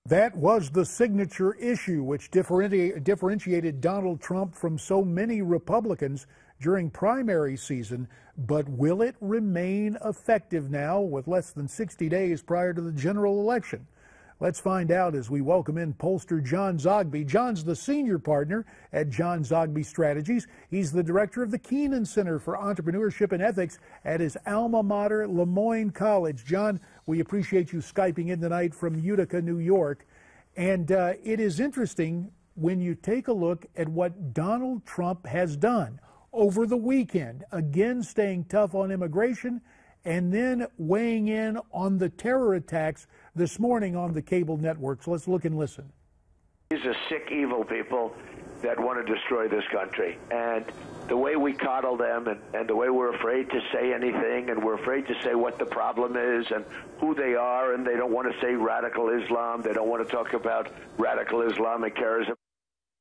That was the signature issue which differentiated Donald Trump from so many Republicans during primary season. But will it remain effective now with less than 60 days prior to the general election? Let's find out as we welcome in pollster John Zogby. John's the senior partner at John Zogby Strategies. He's the director of the Keenan Center for Entrepreneurship and Ethics at his alma mater, Lemoyne College. John, we appreciate you Skyping in tonight from Utica, New York. And it is interesting when you take a look at what Donald Trump has done over the weekend, again staying tough on immigration and then weighing in on the terror attacks this morning on the cable networks. Let's look and listen. These are sick, evil people that want to destroy this country. And the way we coddle them and the way we're afraid to say anything, and we're afraid to say what the problem is and who they are, and they don't want to say radical Islam. They don't want to talk about radical Islamic terrorism.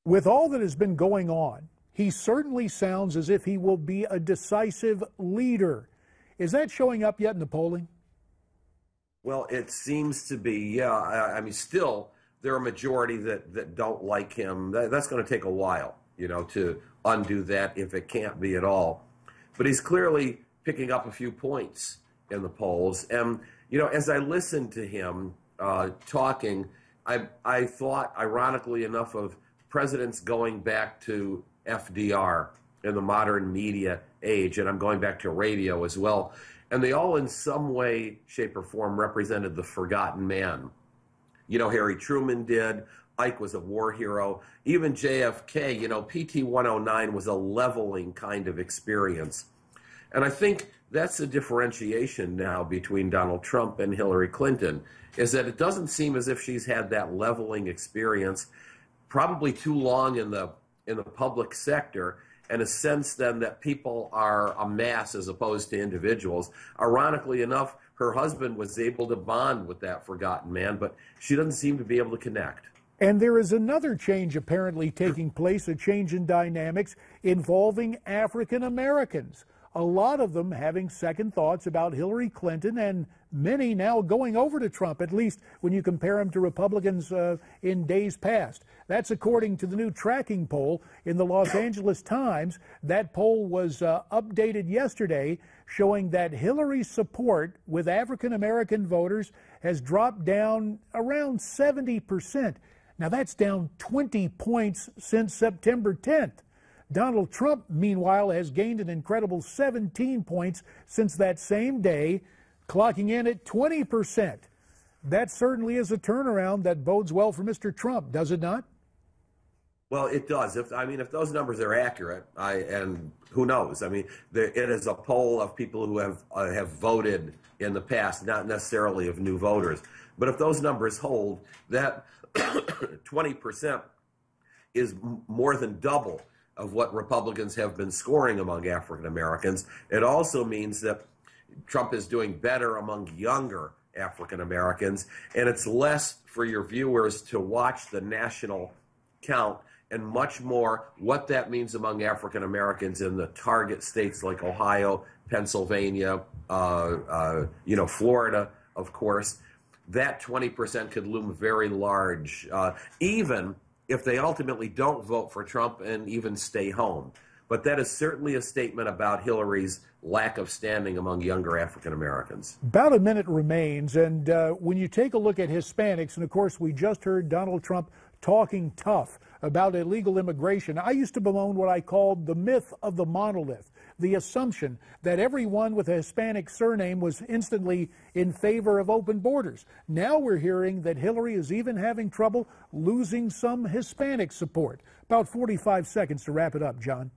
With all that has been going on, he certainly sounds as if he will be a decisive leader. Is that showing up yet in the polling? Well, it seems to be, yeah. I mean, still, there are a majority that don't like him. That's going to take a while, you know, to undo that if it can't be at all. But he's clearly picking up a few points in the polls. And, you know, as I listened to him talking, I thought, ironically enough, of presidents going back to FDR in the modern media age, and I'm going back to radio as well. And they all in some way, shape, or form represented the forgotten man. You know, Harry Truman did. Ike was a war hero. Even JFK, you know, PT 109 was a leveling kind of experience. And I think that's the differentiation now between Donald Trump and Hillary Clinton, is that it doesn't seem as if she's had that leveling experience probably too long in the public sector, and a sense then that people are a mass as opposed to individuals. Ironically enough, her husband was able to bond with that forgotten man, but she doesn't seem to be able to connect. And there is another change apparently taking place, a change in dynamics involving African Americans. A lot of them having second thoughts about Hillary Clinton, and many now going over to Trump, at least when you compare him to Republicans in days past. That's according to the new tracking poll in the Los Angeles Times. That poll was updated yesterday, showing that Hillary's support with African American voters has dropped down around 70%. Now that's down 20 points since September 10th. Donald Trump, meanwhile, has gained an incredible 17 points since that same day, clocking in at 20%. That certainly is a turnaround that bodes well for Mr. Trump, does it not? Well, it does. If those numbers are accurate, and who knows? I mean, it is a poll of people who have voted in the past, not necessarily of new voters. But if those numbers hold, that 20% is more than double of what Republicans have been scoring among African Americans. It also means that Trump is doing better among younger African Americans, and it's less for your viewers to watch the national count and much more what that means among African Americans in the target states like Ohio, Pennsylvania, you know, Florida, of course. That 20% could loom very large, even if they ultimately don't vote for Trump and even stay home. But that is certainly a statement about Hillary's lack of standing among younger African Americans. About a minute remains, and when you take a look at Hispanics, and of course we just heard Donald Trump talking tough about illegal immigration. I used to bemoan what I called the myth of the monolith, the assumption that everyone with a Hispanic surname was instantly in favor of open borders. Now we're hearing that Hillary is even having trouble losing some Hispanic support. About 45 seconds to wrap it up, John.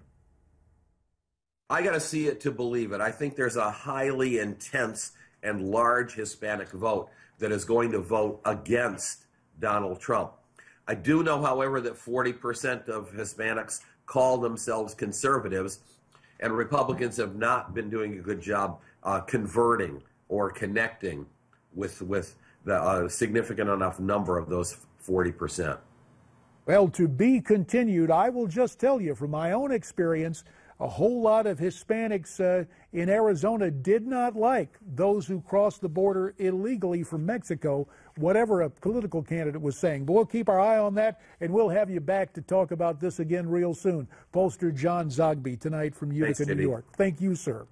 I got to see it to believe it. I think there's a highly intense and large Hispanic vote that is going to vote against Donald Trump. I do know, however, that 40% of Hispanics call themselves conservatives, and Republicans have not been doing a good job converting or connecting with the significant enough number of those 40%. Well, to be continued. I will just tell you from my own experience, a whole lot of Hispanics in Arizona did not like those who crossed the border illegally from Mexico, whatever a political candidate was saying. But we'll keep our eye on that, and we'll have you back to talk about this again real soon. Pollster John Zogby tonight from Utica, New York. Thank you, sir.